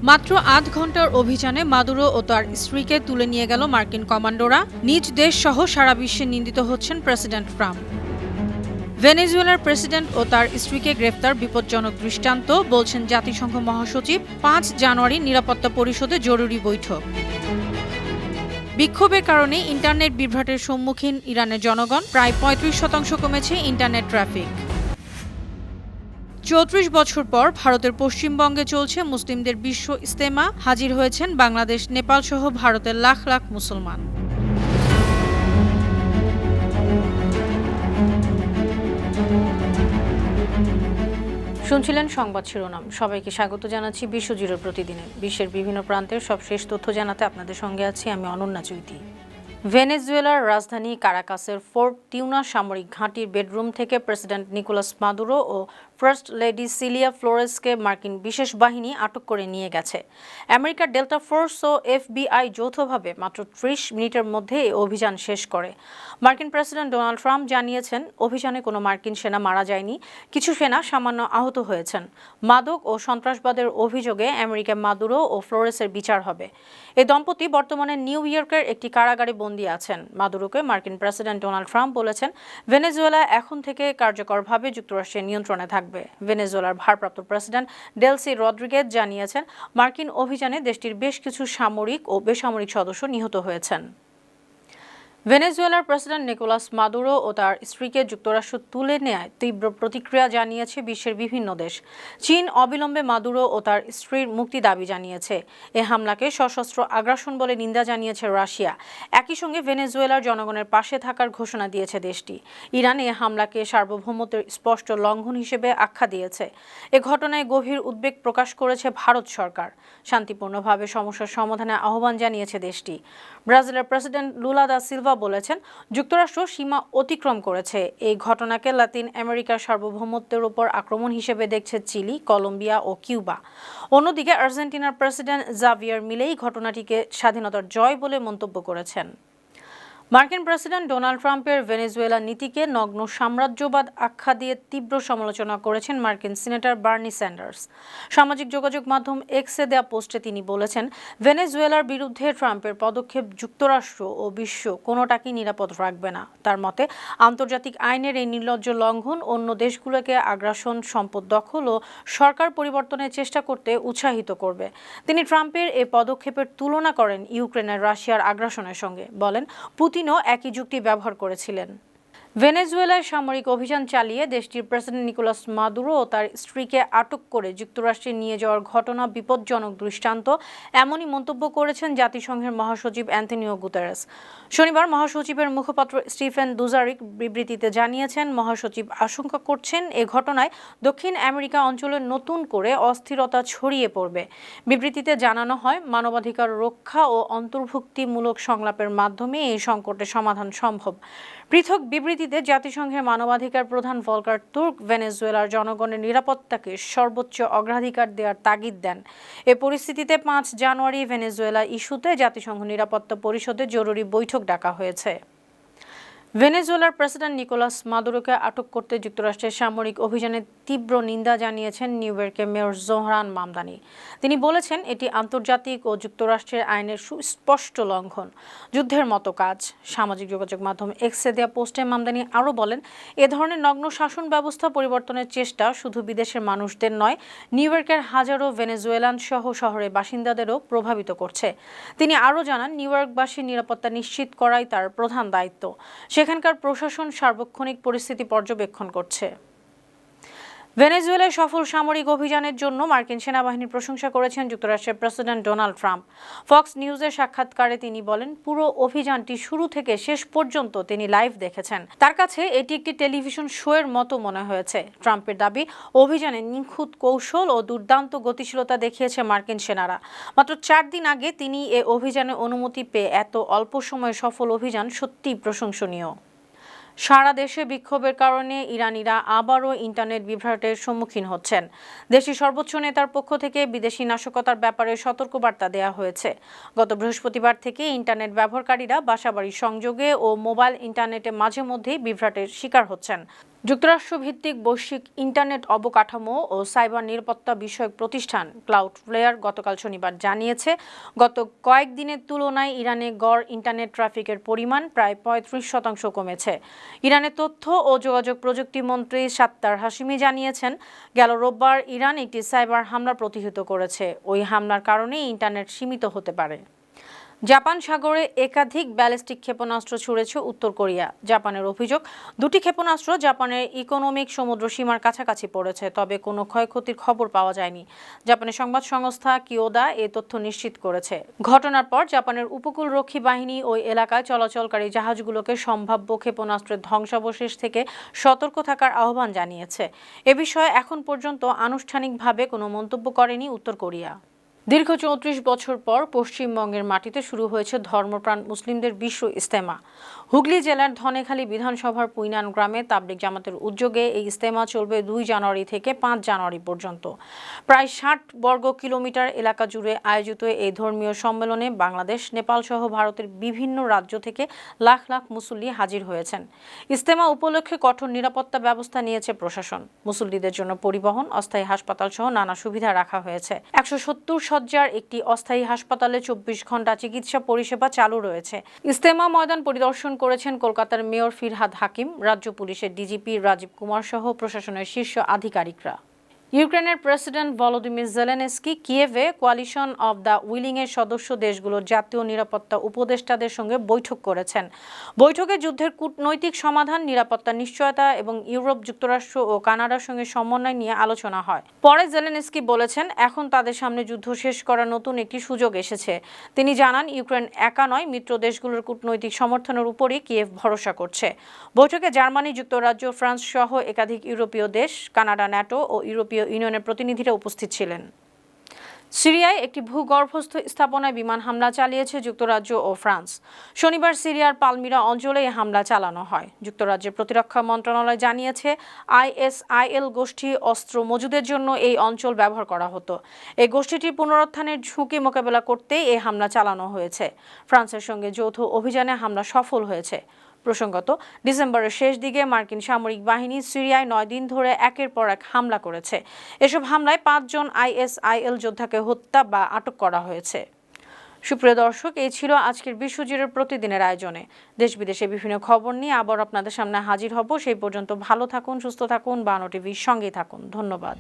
মাত্র আধ ঘন্টার অভিযানে মাদুরো ও তার স্ত্রীকে তুলে নিয়ে গেল মার্কিন কমান্ডোরা। নিজ দেশ সহ সারা বিশ্বে নিন্দিত হচ্ছেন প্রেসিডেন্ট ট্রাম্প। ভেনেজুয়েলার প্রেসিডেন্ট ও তার স্ত্রীকে গ্রেফতার বিপজ্জনক দৃষ্টান্ত, বলছেন জাতিসংঘ মহাসচিব। ৫ জানুয়ারি নিরাপত্তা পরিষদে জরুরি বৈঠক। বিক্ষোভের কারণে ইন্টারনেট বিভ্রাটের সম্মুখীন ইরানের জনগণ। প্রায় ৩৫% কমেছে ইন্টারনেট ট্রাফিক। ৩৪ বছর পর ভারতের পশ্চিমবঙ্গে চলছে মুসলিমদের বিশ্ব ইজতেমা। হাজির হয়েছেন বাংলাদেশ, নেপাল সহ ভারতের লাখ লাখ মুসলমান। শুনছিলেন সংবাদ শিরোনাম। সবাইকে স্বাগত জানাচ্ছি বিশ্বজুড়ে প্রতিদিনের বিশ্বের বিভিন্ন প্রান্তের সবশেষ তথ্য জানাতে আপনাদের সঙ্গে আছি আমি অনন্যা চৈতি। ভেনেজুয়েলার রাজধানী কারাকাসের ফোর্ট টিউনা সামরিক ঘাঁটির বেডরুম থেকে প্রেসিডেন্ট নিকোলাস মাদুরো ও ফার্স্ট লেডি সিলিয়া ফ্লোরেসকে মার্কিন বিশেষ বাহিনী আটক করে নিয়ে গেছে। আমেরিকার ডেল্টা ফোর্স ও FBI যৌথভাবে মাত্র ৩০ মিনিটের মধ্যে এই অভিযান শেষ করে। মার্কিন প্রেসিডেন্ট ডোনাল্ড ট্রাম্প জানিয়েছেন, অভিযানে কোনো মার্কিন সেনা মারা যায়নি, কিছু সেনা সামান্য আহত হয়েছেন। মাদক ও সন্ত্রাসবাদের অভিযোগে আমেরিকা মাদুরো ও ফ্লোরেসের বিচার হবে। এই দম্পতি বর্তমানে নিউ ইয়র্কের একটি কারাগারে বন্দী আছেন। মাদুরোকে মার্কিন প্রেসিডেন্ট ডোনাল্ড ট্রাম্প বলেছেন, ভেনেজুয়েলা এখন থেকে কার্যকরভাবে যুক্তরাষ্ট্রের নিয়ন্ত্রণে থাকবে। ভেনেজুয়েলার ভারপ্রাপ্ত প্রেসিডেন্ট ডেলসি রদ্রিগেজ জানিয়েছেন, মার্কিন অভিযানে দেশটির বেশ কিছু সামরিক ও বেসামরিক সদস্য নিহত হয়েছেন। ভেনেজুয়েলার প্রেসিডেন্ট নিকোলাস মাদুরো ও তার স্ত্রীকে যুক্তরাষ্ট্র তুলে নেয় তীব্র প্রতিক্রিয়া জানিয়েছে বিশ্বের বিভিন্ন দেশ। চীন অবিলম্বে মাদুরো ও তার স্ত্রীর মুক্তি দাবি জানিয়েছে। এ হামলাকে সশস্ত্র আগ্রাসন বলে নিন্দা জানিয়েছে রাশিয়া। একই সঙ্গে ভেনেজুয়েলার জনগণের পাশে থাকার ঘোষণা দিয়েছে দেশটি। ইরান এ হামলাকে সার্বভৌমত্বের স্পষ্ট লঙ্ঘন হিসেবে আখ্যা দিয়েছে। এ ঘটনায় গভীর উদ্বেগ প্রকাশ করেছে ভারত সরকার। শান্তিপূর্ণভাবে সমস্যার সমাধানে আহ্বান জানিয়েছে দেশটি। ব্রাজিলের প্রেসিডেন্ট লুলা দা সিলভা বলেছেন, যুক্তরাষ্ট্র সীমা অতিক্রম করেছে। এই ঘটনাকে লাতিন আমেরিকার সার্বভৌমত্বের উপর আক্রমণ হিসেবে দেখছে চিলি, কলম্বিয়া ও কিউবা। অন্যদিকে আর্জেন্টিনার প্রেসিডেন্ট জাভিয়ার মিলেই ঘটনাটিকে স্বাধীনতার জয় বলে মন্তব্য করেছেন। মার্কিন প্রেসিডেন্ট ডোনাল্ড ট্রাম্পের ভেনেজুয়েলা নীতিকে নগ্ন সাম্রাজ্যবাদ আখ্যা দিয়ে তীব্র সমালোচনা করেছেন মার্কিন সিনেটর বার্নি স্যান্ডার্স। সামাজিক যোগাযোগ মাধ্যম এক্সে দেয়া পোস্টে তিনি বলেছেন, ভেনেজুয়েলার বিরুদ্ধে ট্রাম্পের পদক্ষেপ যুক্তরাষ্ট্র ও বিশ্ব কোনোটাকেই নিরাপদ রাখবে না। তার মতে, আন্তর্জাতিক আইনের এই নির্লজ্জ লঙ্ঘন অন্য দেশগুলোকে আগ্রাসন, সম্পদ দখল ও সরকার পরিবর্তনের চেষ্টা করতে উৎসাহিত করবে। তিনি ট্রাম্পের এই পদক্ষেপের তুলনা করেন ইউক্রেনের রাশিয়ার আগ্রাসনের সঙ্গে। বলেন, পুতিনও একই যুক্তি ব্যবহার করেছিলেন। ভেনেজুয়েলায় সামরিক অভিযান চালিয়ে দেশটির প্রেসিডেন্ট নিকোলাস মাদুরো ও তার স্ত্রীকে আটক করে যুক্তরাষ্ট্রে নিয়ে যাওয়ার ঘটনা বিপজ্জনক দৃষ্টান্ত, এমনই মন্তব্য করেছেন জাতিসংঘের মহাসচিব অ্যান্তোনিও গুতেরেস। শনিবার মহাসচিবের মুখপাত্র স্টিফেন দুজারিক বিবৃতিতে জানিয়েছেন, মহাসচিব আশঙ্কা করছেন এ ঘটনায় দক্ষিণ আমেরিকা অঞ্চলে নতুন করে অস্থিরতা ছড়িয়ে পড়বে। বিবৃতিতে জানানো হয়, মানবাধিকার রক্ষা ও অন্তর্ভুক্তিমূলক সংলাপের মাধ্যমে এই সংকটের সমাধান সম্ভব। পৃথক বিবৃতিতে জাতিসংঘের মানবাধিকার প্রধান ভলকার তুর্ক ভেনেজুয়েলার জনগণের নিরাপত্তাকে সর্বোচ্চ অগ্রাধিকার দেওয়ার তাগিদ দেন। এ পরিস্থিতিতে ৫ জানুয়ারি ভেনেজুয়েলা ইস্যুতে জাতিসংঘ নিরাপত্তা পরিষদে জরুরি বৈঠক ডাকা হয়েছে। ভেনেজুয়েলার প্রেসিডেন্ট নিকোলাস মাদুরোকে আটক করতে যুক্তরাষ্ট্রের সামরিক অভিযানের তীব্র নিন্দা জানিয়েছেন নিউ ইয়র্কের মেয়র জোহরান মামদানি। তিনি বলেছেন, এটি আন্তর্জাতিক ও যুক্তরাষ্ট্রের আইনের সুস্পষ্ট লঙ্ঘন, যুদ্ধের মতো কাজ। সামাজিক যোগাযোগ মাধ্যম এক্সে দেয়া পোস্টে মামদানি আরও বলেন, এ ধরনের নগ্ন শাসন ব্যবস্থা পরিবর্তনের চেষ্টা শুধু বিদেশের মানুষদের নয়, নিউ ইয়র্কের হাজারো ভেনেজুয়েলান সহ শহরের বাসিন্দাদেরও প্রভাবিত করছে। তিনি আরও জানান, নিউ ইয়র্কবাসীর নিরাপত্তা নিশ্চিত করাই তার প্রধান দায়িত্ব। সেখানকার প্রশাসন সার্বক্ষণিক পরিস্থিতি পর্যবেক্ষণ করছে। ভেনেজুয়েলায় সফল সামরিক অভিযানের জন্য মার্কিন সেনাবাহিনীর প্রশংসা করেছেন যুক্তরাষ্ট্রের প্রেসিডেন্ট ডোনাল্ড ট্রাম্প। ফক্স নিউজের সাক্ষাৎকারে তিনি বলেন, পুরো অভিযানটি শুরু থেকে শেষ পর্যন্ত তিনি লাইভ দেখেছেন। তার কাছে এটি একটি টেলিভিশন শোয়ের মতো মনে হয়েছে। ট্রাম্পের দাবি, অভিযানে নিখুঁত কৌশল ও দুর্দান্ত গতিশীলতা দেখিয়েছে মার্কিন সেনারা। মাত্র ৪ দিন আগে তিনি এ অভিযানে অনুমতি পেয়ে এত অল্প সময়ে সফল অভিযান সত্যিই প্রশংসনীয়। সারা দেশে বিক্ষোভের কারণে ইরানিরা আবারও ইন্টারনেট বিভ্রাটের সম্মুখীন হচ্ছেন। দেশটির সর্বোচ্চ নেতার পক্ষ থেকে বিদেশি নাশকতার ব্যাপারে সতর্কবার্তা দেওয়া হয়েছে। গত বৃহস্পতিবার থেকে ইন্টারনেট ব্যবহারকারীরা বাসাবাড়ির সংযোগে ও মোবাইল ইন্টারনেটে মাঝে মধ্যেই বিভ্রাটের শিকার হচ্ছেন। যুক্তরাষ্ট্রভিত্তিক বৈশ্বিক ইন্টারনেট অবকাঠামো ও সাইবার নিরাপত্তা বিষয়ক প্রতিষ্ঠান ক্লাউডফ্লেয়ার গতকাল শনিবার জানিয়েছে, গত কয়েকদিনের তুলনায় ইরানে গড় ইন্টারনেট ট্রাফিকের পরিমাণ প্রায় ৩৫% কমেছে। ইরানের তথ্য ও যোগাযোগ প্রযুক্তি মন্ত্রী সাত্তার হাশিমি জানিয়েছেন, গেল রোববার ইরান একটি সাইবার হামলা প্রতিহত করেছে। ওই হামলার কারণে ইন্টারনেট সীমিত হতে পারে। জাপান সাগরে একাধিক ব্যালিস্টিক ক্ষেপণাস্ত্র ছুড়েছে উত্তর কোরিয়া। জাপানের অভিযোগ, দুটি ক্ষেপণাস্ত্র জাপানের ইকোনমিক সমুদ্র সীমার কাছাকাছি পড়েছে, তবে কোনো ক্ষয়ক্ষতির খবর পাওয়া যায়নি। জাপানের সংবাদ সংস্থা কিয়োদা এ তথ্য নিশ্চিত করেছে। ঘটনার পর জাপানের উপকূলরক্ষী বাহিনী ওই এলাকায় চলাচলকারী জাহাজগুলোকে সম্ভাব্য ক্ষেপণাস্ত্রের ধ্বংসাবশেষ থেকে সতর্ক থাকার আহ্বান জানিয়েছে। এ বিষয়ে এখন পর্যন্ত আনুষ্ঠানিকভাবে কোনো মন্তব্য করেনি উত্তর কোরিয়া। দীর্ঘ ৩৪ বছর পর পশ্চিমবঙ্গের মাটিতে শুরু হয়েছে ধর্মপ্রাণ মুসলিমদের বিশ্ব ইজতেমা। হুগলি জেলার ধনেখালী বিধানসভার পুইনান গ্রামে তাবলিগ জামাতের উদ্যোগে এই ইজতেমা চলবে ২ জানুয়ারি থেকে ৫ জানুয়ারি পর্যন্ত। প্রায় ৬০ বর্গ কিলোমিটার এলাকা জুড়ে আয়োজিত এই ধর্মীয় সম্মেলনে বাংলাদেশ, নেপাল সহ ভারতের বিভিন্ন রাজ্য থেকে লাখ লাখ মুসল্লি হাজির হয়েছেন। ইজতেমা উপলক্ষে কঠোর নিরাপত্তা ব্যবস্থা নিয়েছে প্রশাসন। মুসল্লিদের জন্য পরিবহন, অস্থায়ী হাসপাতাল সহ নানা সুবিধা রাখা হয়েছে। ১৭০ সজ্জার একটি অস্থায়ী হাসপাতালে ২৪ ঘণ্টা চিকিৎসা পরিষেবা চালু রয়েছে। ইজতেমা ময়দান পরিদর্শন করেছেন কলকাতার মেয়র ফিরহাদ হাকিম, রাজ্য পুলিশের ডিজিপি রাজীব কুমার সহ প্রশাসনের শীর্ষ আধিকারিকরা। ইউক্রেনের প্রেসিডেন্ট ভলোদিমির জেলেনস্কি কিয়েভে কোয়ালিশন অব দ্য উইলিং এর সদস্য দেশগুলোর জাতীয় নিরাপত্তা উপদেষ্টাদের সঙ্গে বৈঠক করেছেন। বৈঠকে যুদ্ধের কূটনৈতিক সমাধান, নিরাপত্তা নিশ্চয়তা এবং ইউরোপ, যুক্তরাষ্ট্র ও কানাডার সঙ্গে সমন্বয় নিয়ে আলোচনা হয়। পরে জেলেনস্কি বলেছেন, এখন তাদের সামনে যুদ্ধ শেষ করার নতুন একটি সুযোগ এসেছে। তিনি জানান, ইউক্রেন একা নয়, মিত্র দেশগুলোর কূটনৈতিক সমর্থনের উপরই কিয়েভ ভরসা করছে। বৈঠকে জার্মানি, যুক্তরাজ্য, ফ্রান্স সহ একাধিক ইউরোপীয় দেশ, কানাডা, ন্যাটো ও ইউরোপীয় ইউনিয়নের প্রতিনিধিরা উপস্থিত ছিলেন। সিরিয়ায় একটি ভূগর্ভস্থ স্থাপনায় বিমান হামলা চালিয়েছে যুক্তরাজ্য ও ফ্রান্স। শনিবার সিরিয়ার পালমিরা অঞ্চলে এই হামলা চালানো হয়। যুক্তরাজ্যের প্রতিরক্ষা মন্ত্রণালয় জানিয়েছে, আইএসআইএল গোষ্ঠী অস্ত্র মজুদের জন্য এই অঞ্চল ব্যবহার করা হতো। এই গোষ্ঠীটির পুনরুত্থানের ঝুঁকি মোকাবেলা করতেই এই হামলা চালানো হয়েছে। ফ্রান্সের সঙ্গে যৌথ অভিযানে হামলা সফল হয়েছে। প্রসঙ্গত, ডিসেম্বরের শেষ দিকে মার্কিন সামরিক বাহিনী সিরিয়ায় ৯ দিন ধরে একের পর এক হামলা করেছে। এসব হামলায় ৫ জন আইএসআইএল যোদ্ধাকে হত্যা বা আটক করা হয়েছে। সুপ্রিয় দর্শক, এই ছিল আজকের বিশ্বজুড়ে প্রতিদিনের আয়োজনে। দেশ বিদেশে বিভিন্ন খবর নিয়ে আবার আপনাদের সামনে হাজির হব। সেই পর্যন্ত ভালো থাকুন, সুস্থ থাকুন, বানো টিভির সঙ্গেই থাকুন। ধন্যবাদ।